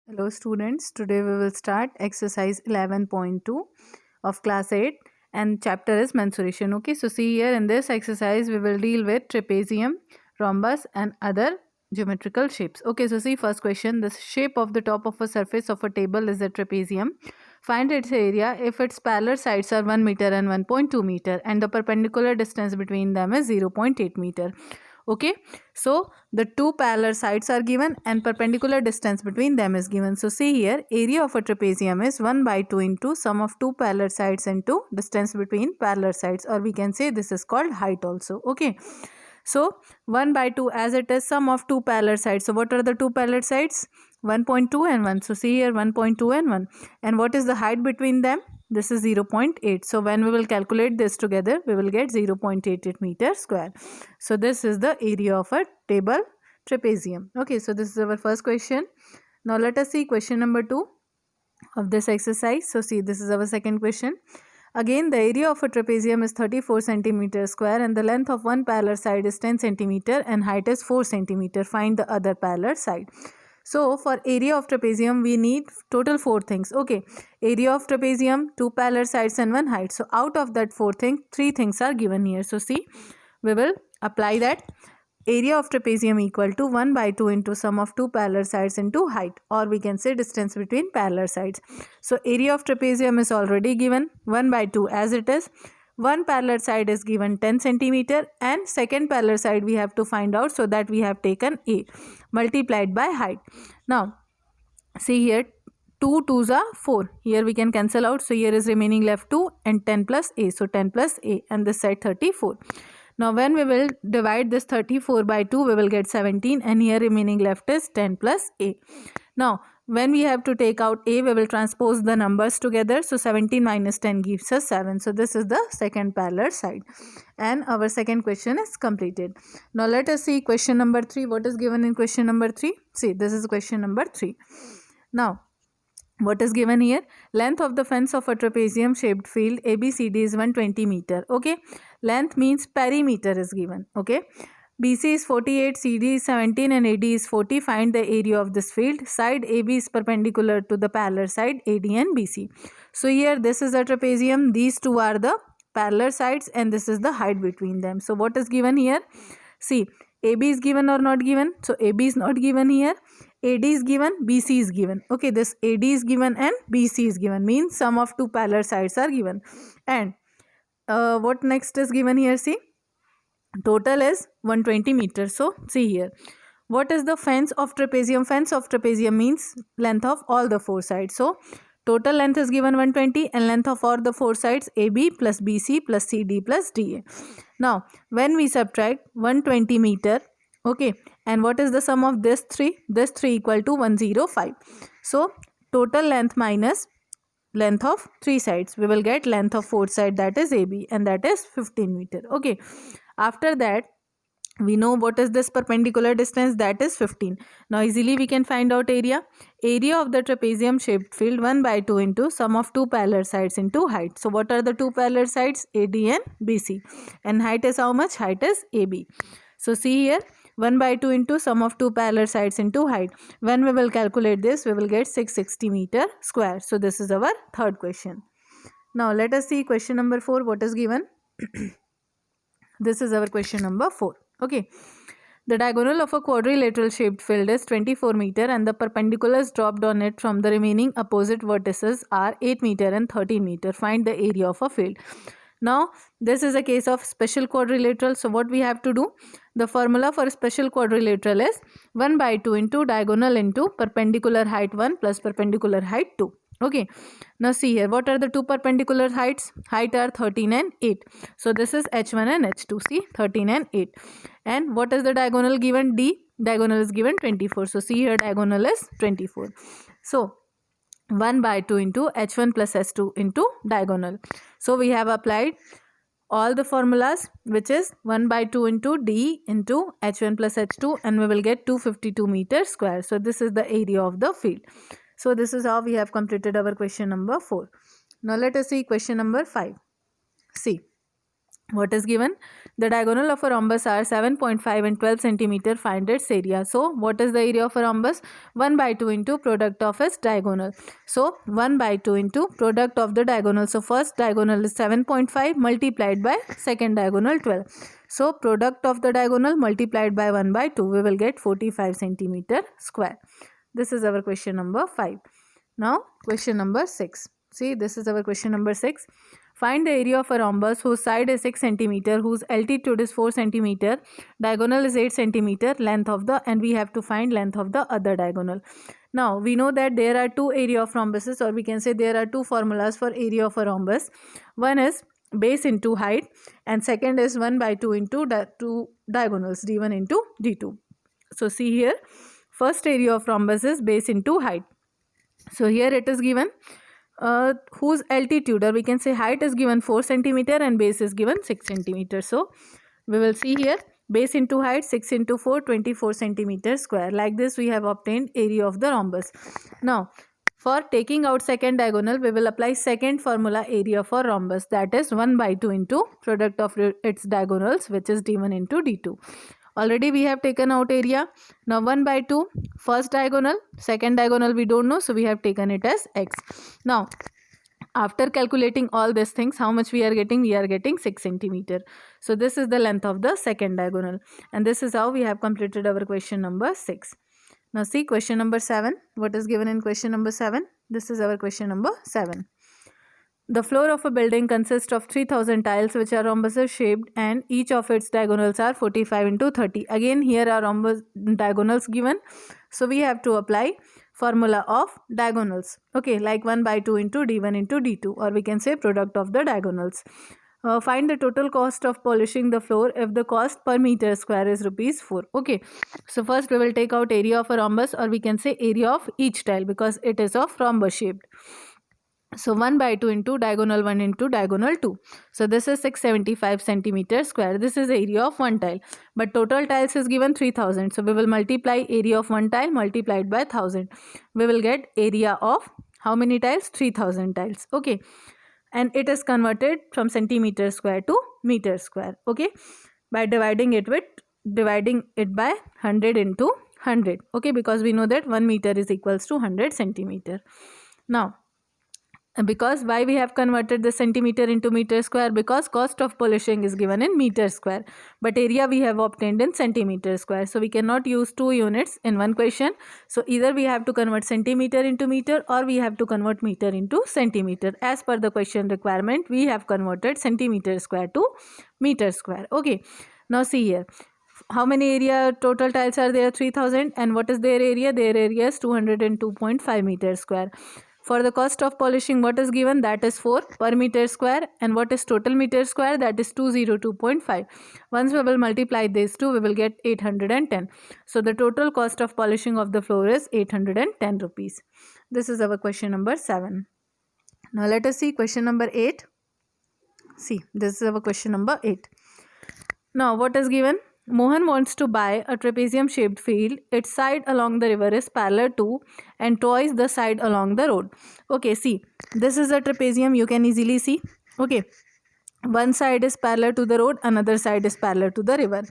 Hello students, today we will start exercise 11.2 of class 8 and chapter is mensuration. Okay, so see here in this exercise we will deal with trapezium, rhombus and other geometrical shapes. Okay, so see first question, the shape of the top of a surface of a table is a trapezium. Find its area if its parallel sides are 1 meter and 1.2 meter and the perpendicular distance between them is 0.8 meter. Okay, so the two parallel sides are given and perpendicular distance between them is given. So see here, area of a trapezium is 1 by 2 into sum of two parallel sides into distance between parallel sides, or we can say this is called height also. Okay, so 1 by 2 as it is sum of two parallel sides. So what are the two parallel sides? 1.2 and 1. So see here 1.2 and 1. And what is the height between them? This is 0.8. So when we will calculate this together, we will get 0.88 meter square. So this is the area of a table trapezium. Okay, so this is our first question. Now let us see question number 2 of this exercise. So see, this is our second question. Again, the area of a trapezium is 34 centimeter square and the length of one parallel side is 10 centimeter and height is 4 centimeter. Find the other parallel side. So for area of trapezium, we need total 4 things. Okay, area of trapezium, 2 parallel sides and 1 height. So out of that 4 things, 3 things are given here. So see, we will apply that. Area of trapezium equal to 1 by 2 into sum of two parallel sides into height, or we can say distance between parallel sides. So area of trapezium is already given 1 by 2 as it is. One parallel side is given 10 centimeter and second parallel side we have to find out, so that we have taken A multiplied by height. Now see here, 2 2s are 4. Here we can cancel out. So here is remaining left 2 and 10 plus A. So 10 plus A and this side 34. Now when we will divide this 34 by 2, we will get 17 and here remaining left is 10 plus A. Now when we have to take out A, we will transpose the numbers together. So 17 minus 10 gives us 7. So this is the second parallel side. And our second question is completed. Now let us see question number 3. What is given in question number 3? See, this is question number 3. Now what is given here? Length of the fence of a trapezium shaped field ABCD is 120 meter. Okay, length means perimeter is given. Okay, BC is 48, CD is 17 and AD is 40. Find the area of this field. Side AB is perpendicular to the parallel side AD and BC. So here this is a trapezium. These two are the parallel sides and this is the height between them. So what is given here? See, AB is given or not given? So AB is not given here. AD is given, BC is given. Okay, this AD is given and BC is given, means sum of two parallel sides are given. And what next is given here? See, total is 120 meters. So see here, what is the fence of trapezium? Fence of trapezium means length of all the four sides. So total length is given 120 and length of all the four sides AB plus BC plus CD plus DA. Now when we subtract 120 meter, okay, and what is the sum of this 3? This 3 equal to 105. So total length minus length of three sides, we will get length of fourth side, that is AB, and that is 15 meter. Okay, after that we know what is this perpendicular distance, that is 15. Now easily we can find out area. Area of the trapezium shaped field 1 by 2 into sum of two parallel sides into height. So what are the two parallel sides? AD and BC, and height is how much? Height is AB. So see here, 1 by 2 into sum of two parallel sides into height. When we will calculate this, we will get 660 meter square. So this is our third question. Now let us see question number 4. What is given? This is our question number 4. Okay. The diagonal of a quadrilateral shaped field is 24 meter and the perpendiculars dropped on it from the remaining opposite vertices are 8 meter and 13 meter. Find the area of a field. Now this is a case of special quadrilateral. So what we have to do? The formula for special quadrilateral is 1 by 2 into diagonal into perpendicular height 1 plus perpendicular height 2. Okay, now see here, what are the two perpendicular heights? Height are 13 and 8. So this is h1 and h2. See, 13 and 8. And what is the diagonal given? D. Diagonal is given 24. So see here, diagonal is 24. So 1 by 2 into h1 plus h2 into diagonal. So we have applied all the formulas, which is 1 by 2 into D into h1 plus h2, and we will get 252 meters square. So this is the area of the field. So this is how we have completed our question number 4. Now let us see question number 5. See, what is given? The diagonal of a rhombus are 7.5 and 12 centimeter. Find its area. So what is the area of a rhombus? 1 by 2 into product of its diagonal. So 1 by 2 into product of the diagonal. So first diagonal is 7.5 multiplied by second diagonal 12. So product of the diagonal multiplied by 1 by 2, we will get 45 centimeter square. This is our question number 5. Now question number 6. See, this is our question number 6. Find the area of a rhombus whose side is 6 centimeter, whose altitude is 4 centimeter, diagonal is 8 centimeter, length of the, and we have to find length of the other diagonal. Now we know that there are two area of rhombuses, or we can say there are two formulas for area of a rhombus. One is base into height, and second is 1 by 2 into two diagonals, d1 into d2. So see here, first area of rhombus is base into height. So here it is given whose altitude, or we can say height, is given 4 centimeter and base is given 6 centimeter. So we will see here base into height, 6 into 4, 24 centimeter square. Like this we have obtained area of the rhombus. Now for taking out second diagonal, we will apply second formula area for rhombus, that is 1 by 2 into product of its diagonals, which is d1 into d2. Already we have taken out area. Now 1 by 2, first diagonal, second diagonal we don't know, so we have taken it as x. Now after calculating all these things, how much we are getting? We are getting 6 centimeter. So this is the length of the second diagonal, and this is how we have completed our question number 6. Now see question number 7. What is given in question number 7? This is our question number 7. The floor of a building consists of 3000 tiles which are rhombus shaped, and each of its diagonals are 45 into 30. Again here are rhombus diagonals given. So we have to apply formula of diagonals. Okay, like 1 by 2 into d1 into d2, or we can say product of the diagonals. Find the total cost of polishing the floor if the cost per meter square is rupees 4. Okay, so first we will take out area of a rhombus, or we can say area of each tile, because it is of rhombus shaped. So 1 by 2 into diagonal 1 into diagonal 2. So this is 675 centimeter square. This is area of one tile. But total tiles is given 3000. So we will multiply area of one tile multiplied by 1000. We will get area of how many tiles? 3000 tiles. Okay. And it is converted from centimeter square to meter square. Okay. By dividing it by 100 into 100. Okay. Because we know that 1 meter is equals to 100 centimeter. Now, because why we have converted the centimeter into meter square? Because cost of polishing is given in meter square, but area we have obtained in centimeter square. So we cannot use two units in one question. So either we have to convert centimeter into meter, or we have to convert meter into centimeter. As per the question requirement, we have converted centimeter square to meter square. Okay, now see here. How many area total tiles are there? 3000. And what is their area? Their area is 202.5 meter square. For the cost of polishing, what is given? That is 4 per meter square. And what is total meter square? That is 202.5. Once we will multiply these two, we will get 810. So the total cost of polishing of the floor is 810 rupees. This is our question number 7. Now let us see question number 8. See, this is our question number 8. Now what is given? Mohan wants to buy a trapezium shaped field. Its side along the river is parallel to and twice the side along the road. Okay, see, this is a trapezium, you can easily see. Okay, one side is parallel to the road, another side is parallel to the river,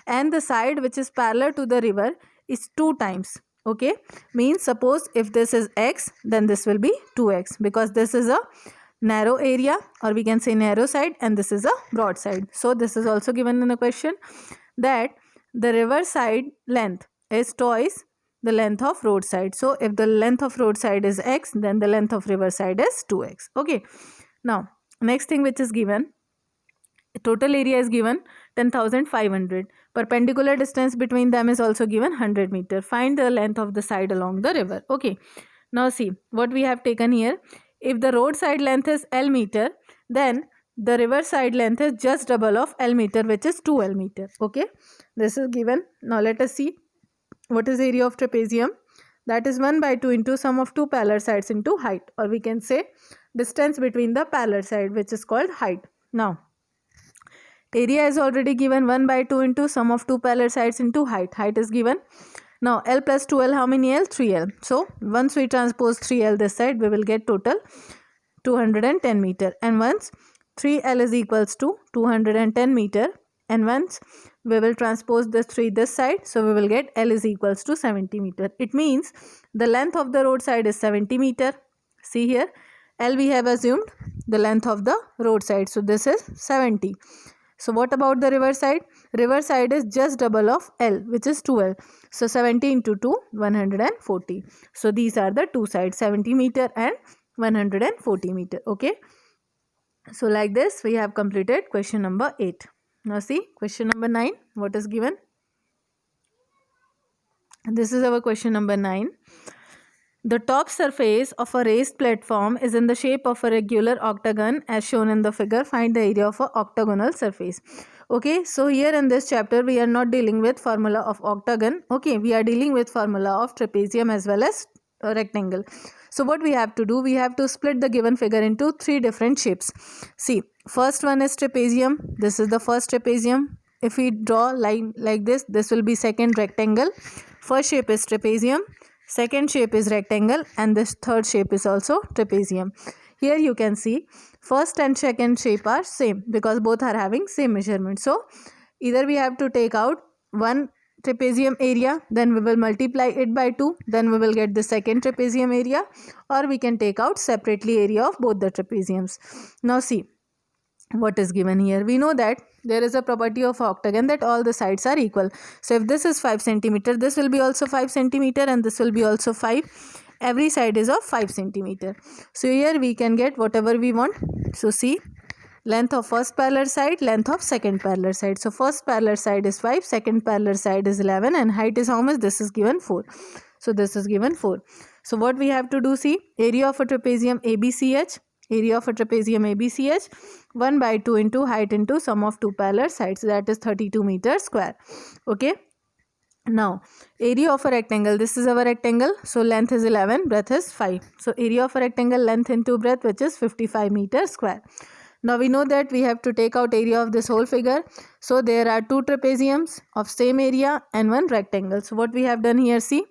and the side which is parallel to the river is 2 times. Okay, means suppose if this is x, then this will be 2x, because this is a narrow area, or we can say narrow side, and this is a broad side. So this is also given in the question, that the river side length is twice the length of road side. So if the length of road side is x, then the length of river side is 2x. Okay, now next thing which is given, total area is given 10,500. Perpendicular distance between them is also given 100 meter. Find the length of the side along the river. Okay, now see what we have taken here. If the road side length is L meter, then the river side length is just double of L meter, which is 2L meter. Okay, this is given. Now let us see what is area of trapezium. That is 1 by 2 into sum of two parallel sides into height, or we can say distance between the parallel side, which is called height. Now area is already given, 1 by 2 into sum of two parallel sides into height. Height is given. Now L plus 2L, how many L? 3L. So once we transpose 3L this side, we will get total 210 meter. And once 3L is equals to 210 meter, and once we will transpose this 3 this side, so we will get L is equals to 70 meter. It means the length of the roadside is 70 meter. See here, L we have assumed the length of the roadside, so this is 70. So what about the river side? River side is just double of L, which is 2L. So 70 into 2, 140. So these are the two sides, 70 meter and 140 meter. Okay. So like this, we have completed question number 8. Now see question number 9. What is given? This is our question number 9. The top surface of a raised platform is in the shape of a regular octagon as shown in the figure. Find the area of an octagonal surface. Okay, so here in this chapter we are not dealing with formula of octagon. Okay, we are dealing with formula of trapezium as well as a rectangle. So what we have to do, we have to split the given figure into 3 different shapes. See, first one is trapezium. This is the first trapezium. If we draw line like this will be second rectangle. First shape is trapezium. Second shape is rectangle, and this third shape is also trapezium. Here you can see first and second shape are same because both are having same measurement. So either we have to take out one trapezium area, then we will multiply it by 2, then we will get the second trapezium area, or we can take out separately area of both the trapeziums. Now see what is given here. We know that there is a property of octagon that all the sides are equal. So if this is 5 centimeter, this will be also 5 centimeter, and this will be also 5. Every side is of 5 centimeter. So here we can get whatever we want. So see, length of first parallel side, length of second parallel side. So first parallel side is 5, second parallel side is 11, and height is how much? This is given 4. So this is given 4. So what we have to do, see, area of a trapezium ABCH. Area of a trapezium ABCH, 1 by 2 into height into sum of 2 parallel sides, that is 32 meters square. Okay. Now area of a rectangle, this is our rectangle, so length is 11, breadth is 5. So area of a rectangle, length into breadth, which is 55 meters square. Now we know that we have to take out area of this whole figure. So there are 2 trapeziums of same area and 1 rectangle. So what we have done here, see,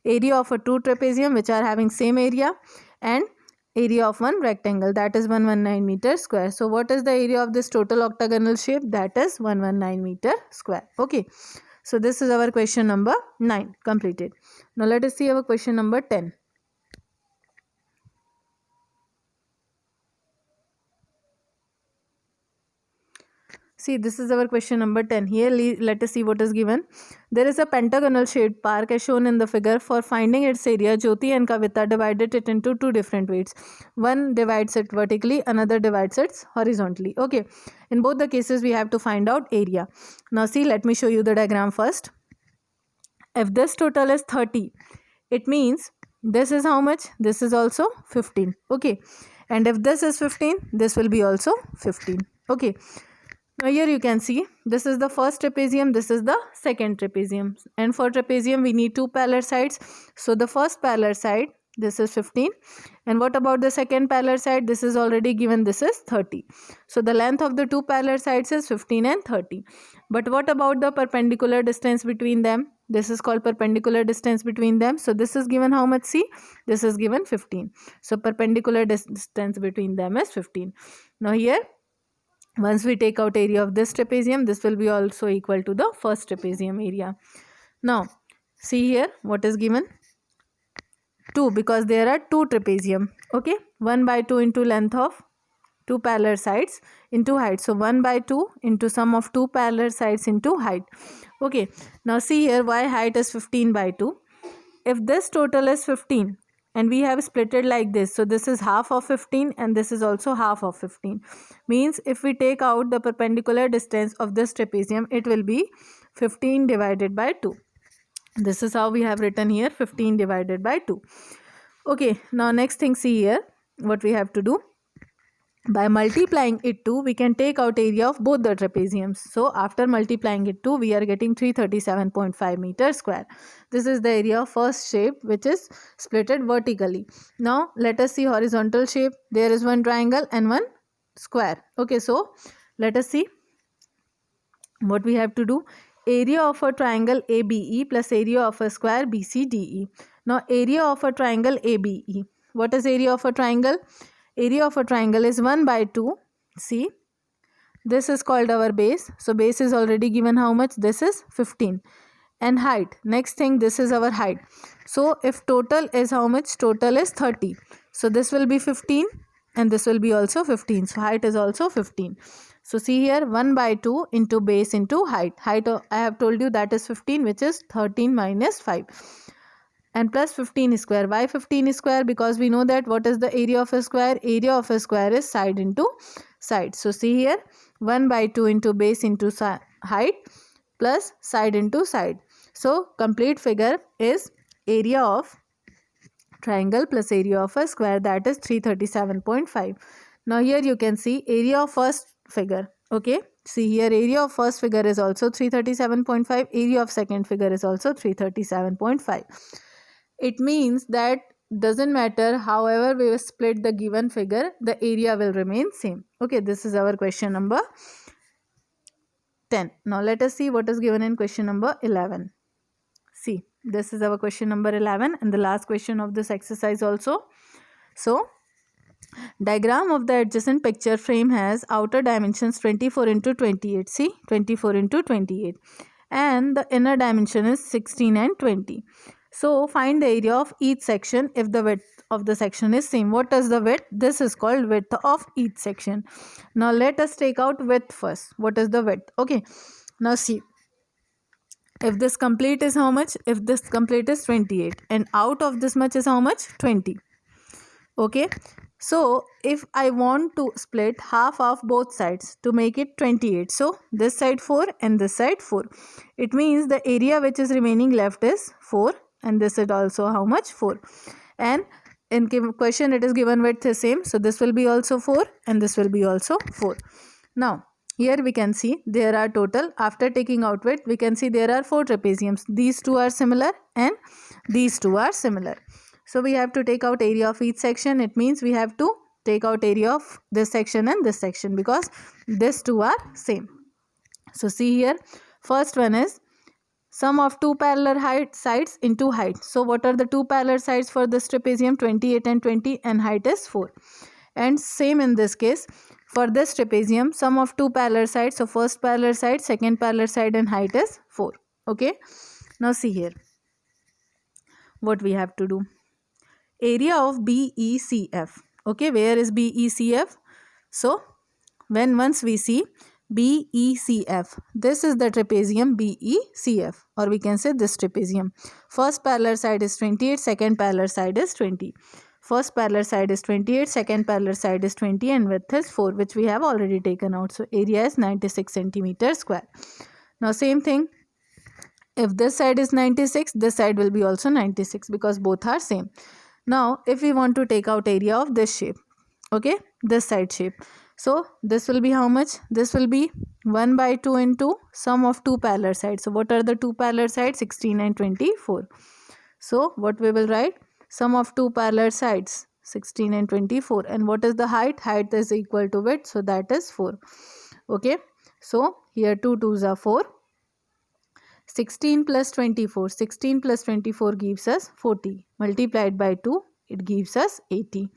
area of a 2 trapezium which are having same area and area of 1 rectangle, that is 119 meter square. So what is the area of this total octagonal shape? That is 119 meter square. Okay. So this is our question number 9 completed. Now let us see our question number 10. See, this is our question number 10. Here, let us see what is given. There is a pentagonal shaped park as shown in the figure. For finding its area, Jyoti and Kavita divided it into 2 different weights. One divides it vertically, another divides it horizontally. Okay. In both the cases, we have to find out area. Now see, let me show you the diagram first. If this total is 30, it means this is how much? This is also 15. Okay. And if this is 15, this will be also 15. Okay. Now here you can see this is the first trapezium, this is the second trapezium, and for trapezium we need 2 parallel sides. So the first parallel side, this is 15, and what about the second parallel side? This is already given, this is 30. So the length of the 2 parallel sides is 15 and 30. But what about the perpendicular distance between them? This is called perpendicular distance between them. So this is given how much? See, this is given 15. So perpendicular distance between them is 15. Now here, once we take out area of this trapezium, this will be also equal to the first trapezium area. Now, see here what is given? 2, because there are 2 trapezium. Okay, 1 by 2 into length of 2 parallel sides into height. So 1 by 2 into sum of 2 parallel sides into height. Okay, now see here why height is 15 by 2. If this total is 15, and we have split it like this, so this is half of 15 and this is also half of 15, means if we take out the perpendicular distance of this trapezium, it will be 15 divided by 2. This is how we have written here, 15 divided by 2. Okay, now next thing, see here what we have to do. By multiplying it 2, we can take out area of both the trapeziums. So after multiplying it 2, we are getting 337.5 meters square. This is the area of first shape which is splitted vertically. Now let us see horizontal shape. There is one triangle and one square. Okay, so let us see what we have to do. Area of a triangle ABE plus area of a square BCDE. Now area of a triangle ABE. What is area of a triangle? Area of a triangle is 1 by 2. See, This is called our base. So base is already given how much? This is 15. And height, next thing, this is our height. So if total is how much? Total is 30. So this will be 15 and this will be also 15. So height is also 15. So see here, 1 by 2 into base into height. Height I have told you that is 15, which is 13 minus 5. And plus 15 square. Why 15 square? Because we know that what is the area of a square? Area of a square is side into side. So see here, 1 by 2 into base into height plus side into side. So complete figure is area of triangle plus area of a square, that is 337.5. Now here you can see area of first figure. Okay, see here, area of first figure is also 337.5. Area of second figure is also 337.5. It means that doesn't matter however we will split the given figure, the area will remain same. Okay, this is our question number 10. Now let us see what is given in question number 11. See, this is our question number 11 and the last question of this exercise also. So, diagram of the adjacent picture frame has outer dimensions 24 into 28. See, 24 into 28. And the inner dimension is 16 and 20. So, find the area of each section if the width of the section is same. What is the width? This is called width of each section. Now, let us take out width first. What is the width? Okay. Now, see. If this complete is how much? If this complete is 28 and out of this much is how much? 20. Okay. So if I want to split half of both sides to make it 28. So this side 4 and this side 4. It means the area which is remaining left is 4 and this is also how much? 4. And in question it is given width is same. So this will be also 4 and this will be also 4. Now here we can see there are total, after taking out width, we can see there are 4 trapeziums. These two are similar and these two are similar. So we have to take out area of each section. It means we have to take out area of this section and this section because these two are same. So see here, first one is sum of two parallel sides into height. So what are the two parallel sides for this trapezium? 28 and 20 and height is 4. And same in this case. For this trapezium, sum of two parallel sides, so first parallel side, second parallel side and height is 4. Okay. Now see here. What we have to do. Area of BECF. Okay. Where is BECF? So, once we see BECF, this is the trapezium BECF, or we can say this trapezium. First parallel side is 28, second parallel side is 20. First parallel side is 28, second parallel side is 20 and width is 4, which we have already taken out. So area is 96 centimeters square. Now same thing, if this side is 96, this side will be also 96 because both are same. Now if we want to take out area of this shape, okay, this side shape. So this will be how much? This will be 1 by 2 into sum of two parallel sides. So what are the two parallel sides? 16 and 24. So what we will write? Sum of two parallel sides 16 and 24. And what is the height? Height is equal to width, so that is 4. Okay, so here 2 2s are 4. 16 plus 24. 16 plus 24 gives us 40. Multiplied by 2, it gives us 80.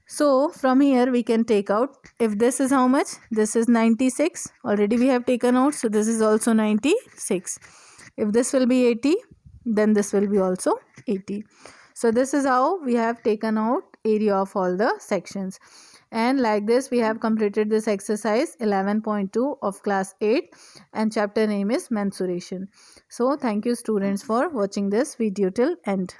So from here we can take out, if this is how much? This is 96. Already we have taken out, so this is also 96. If this will be 80, then this will be also 80. So this is how we have taken out area of all the sections. And like this we have completed this exercise 11.2 of class 8 and chapter name is mensuration. So thank you students for watching this video till end.